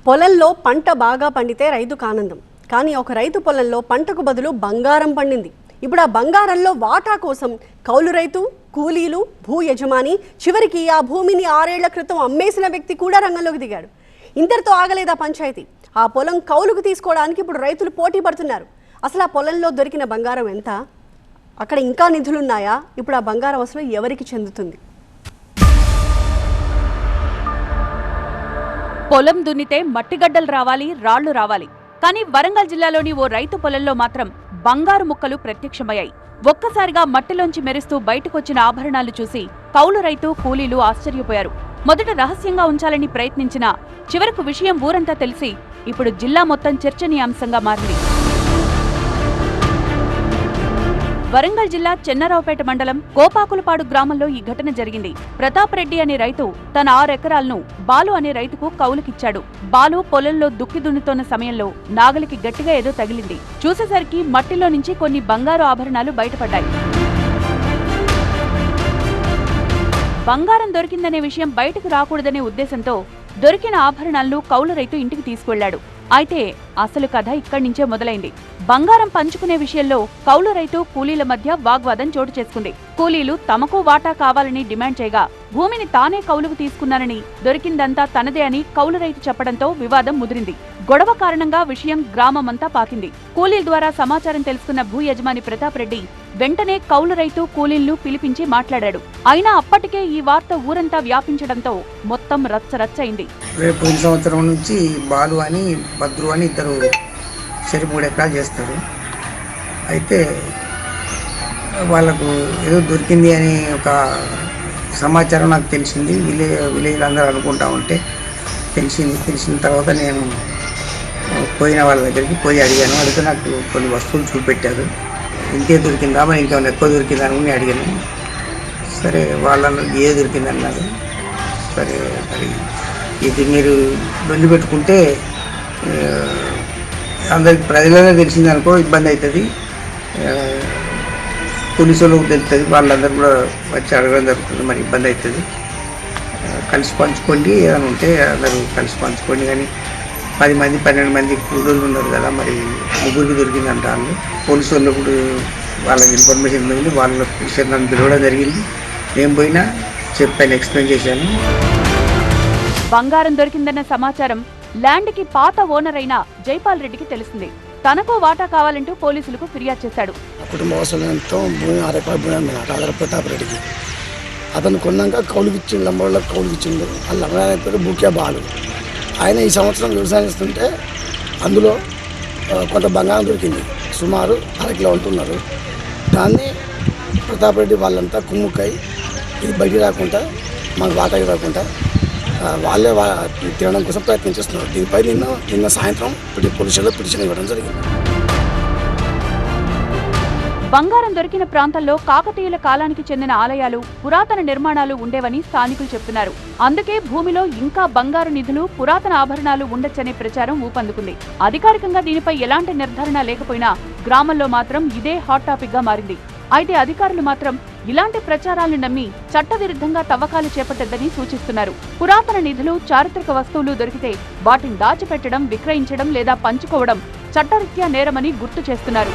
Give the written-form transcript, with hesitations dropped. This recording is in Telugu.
పొలంలో పంట బాగా పండితే రైతుకు ఆనందం. కానీ ఒక రైతు పొలంలో పంటకు బదులు బంగారం పండింది. ఇప్పుడు ఆ బంగారంలో వాటా కోసం కౌలు రైతు, కూలీలు, భూ యజమాని, చివరికి ఆ భూమిని 6 ఏళ్ల క్రితం అమ్మేసిన వ్యక్తి కూడా రంగంలోకి దిగాడు. ఇంతటితో ఆగలేదా పంచాయతీ? ఆ పొలం కౌలుకు తీసుకోవడానికి ఇప్పుడు రైతులు పోటీ పడుతున్నారు. అసలు ఆ పొలంలో దొరికిన బంగారం ఎంత? అక్కడ ఇంకా నిధులున్నాయా? ఇప్పుడు ఆ బంగారం అసలు ఎవరికి చెందుతుంది? పొలం దున్నితే మట్టిగడ్డలు రావాలి, రాళ్లు రావాలి. కానీ వరంగల్ జిల్లాలోని ఓ రైతు పొలంలో మాత్రం బంగారు ముక్కలు ప్రత్యక్షమయ్యాయి. ఒక్కసారిగా మట్టిలోంచి మెరుస్తూ బయటకొచ్చిన ఆభరణాలు చూసి కౌలు రైతు, కూలీలు ఆశ్చర్యపోయారు. మొదట రహస్యంగా ఉంచాలని ప్రయత్నించినా చివరకు విషయం ఊరంతా తెలిసి ఇప్పుడు జిల్లా మొత్తం చర్చనీయాంశంగా మారింది. వరంగల్ జిల్లా చెన్నరావుపేట మండలం కోపాకులపాడు గ్రామంలో ఈ ఘటన జరిగింది. ప్రతాప్ రెడ్డి అనే రైతు తన 6 ఎకరాలను బాలు అనే రైతుకు కౌలుకిచ్చాడు. బాలు పొలంలో దుక్కి దున్నుతోన్న సమయంలో నాగలికి గట్టిగా ఏదో తగిలింది. చూసేసరికి మట్టిలో నుంచి కొన్ని బంగారు ఆభరణాలు బయటపడ్డాయి. బంగారం దొరికిందనే విషయం బయటకు రాకూడదనే ఉద్దేశంతో దొరికిన ఆభరణాలను కౌలు రైతు ఇంటికి తీసుకెళ్లాడు. అయితే అసలు కథ ఇక్కడి నుంచే మొదలైంది. బంగారం పంచుకునే విషయంలో కౌలు రైతు, కూలీల మధ్య వాగ్వాదం చోటు చేసుకుంది. కూలీలు తమకు వాటా కావాలని డిమాండ్ చేయగా భూమిని తానే కౌలుకు తీసుకున్నానని, దొరికిందంతా తనదే అని కౌలు రైతు చెప్పడంతో వివాదం ముదిరింది. గొడవ కారణంగా విషయం గ్రామమంతా పాకింది. కూలీల ద్వారా సమాచారం తెలుసుకున్న భూ యజమాని ప్రతాప్ రెడ్డి వెంటనే కౌలు రైతు, కూలీలను పిలిపించి మాట్లాడాడు. అయినా అప్పటికే ఈ వార్త ఊరంతా వ్యాపించడంతో మొత్తం రచ్చరచ్చయింది. రేపు ఈ సంవత్సరం నుంచి బాలు అని, భద్రు అని ఇద్దరు 3 ఎకరాలు చేస్తారు. అయితే వాళ్ళకు ఏదో దొరికింది అని ఒక సమాచారం నాకు తెలిసింది. విలేజ్ అందరూ అనుకుంటా ఉంటే తెలిసిన తర్వాత నేను పోయిన వాళ్ళ దగ్గరికి పోయి అడిగాను. అడిగితే నాకు కొన్ని వస్తువులు చూపెట్టారు. ఇంతే దొరికిందా, మరి ఇంకేమైనా ఎక్కువ దొరికిందా అని అడిగాను. సరే వాళ్ళను ఏ దొరికింది అన్నారు. సరే మరి ఇది మీరు బెందు పెట్టుకుంటే అందరికి ప్రజలనే తెలిసింది అనుకో, ఇబ్బంది అవుతుంది. పోలీసు వాళ్ళకి తెలుస్తుంది, వాళ్ళందరూ కూడా వచ్చి అడగడం జరుగుతుంది, మరి ఇబ్బంది అవుతుంది. కలిసి పంచుకోండి, ఏదైనా ఉంటే అందరూ కలిసి పంచుకోండి. కానీ 10 మంది 12 మంది కూలీలు ఉన్నారు కదా, మరి ముగ్గురికి దొరికింది అంటారు. పోలీసు వాళ్ళు కూడా వాళ్ళకి ఇన్ఫర్మేషన్ ఉంది, వాళ్ళ విషయం నన్ను పిలవడం జరిగింది. నేను పోయినా చెప్పాను, ఎక్స్ప్లెయిన్ చేశాను. బంగారం దొరికిందన్న సమాచారం ల్యాండ్కి పాత ఓనర్ అయిన జైపాల్ రెడ్డికి తెలిసింది. తనకు వాటా కావాలంటూ పోలీసులకు ఫిర్యాదు చేశాడు. కుటుంబ అవసరంతో భూమి 6 ఎకరాల భూమి అమ్మిన ప్రతాప్ రెడ్డికి. అతను కొన్నాక కౌలుకిచ్చిండు, లంబోళ్ళకి కౌలుకిచ్చిండు. ఆ లంబడాయన పేరు బూక్యా బాలు. ఆయన ఈ సంవత్సరం వ్యవసాయం చేస్తుంటే అందులో కొంత బంగారం దొరికింది. సుమారు 1/2 కిలో ఉంటున్నారు. దాన్ని ప్రతాప్ రెడ్డి వాళ్ళంతా కుమ్ముక్కై ఇది బయటికి రాకుండా, మనకు వాటాకి రాకుండా వాళ్ళే తినడం కోసం ప్రయత్నం చేస్తున్నారు. దీనిపై నిన్న సాయంత్రం పోలీసుల్లో పిటిషన్ ఇవ్వడం జరిగింది. బంగారం దొరికిన ప్రాంతంలో కాకతీయుల కాలానికి చెందిన ఆలయాలు, పురాతన నిర్మాణాలు ఉండేవని స్థానికులు చెప్తున్నారు. అందుకే భూమిలో ఇంకా బంగారు నిధులు, పురాతన ఆభరణాలు ఉండొచ్చనే ప్రచారం ఊపందుకుంది. అధికారికంగా దీనిపై ఎలాంటి నిర్ధారణ లేకపోయినా గ్రామంలో మాత్రం ఇదే హాట్ టాపిక్ గా మారింది. అయితే అధికారులు మాత్రం ఇలాంటి ప్రచారాలను నమ్మి చట్టవిరుద్ధంగా తవ్వకాలు చేపట్టద్దని సూచిస్తున్నారు. పురాతన నిధులు, చారిత్రక వస్తువులు దొరికితే వాటిని దాచిపెట్టడం, విక్రయించడం లేదా పంచుకోవడం చట్టరీత్యా నేరమని గుర్తు చేస్తున్నారు.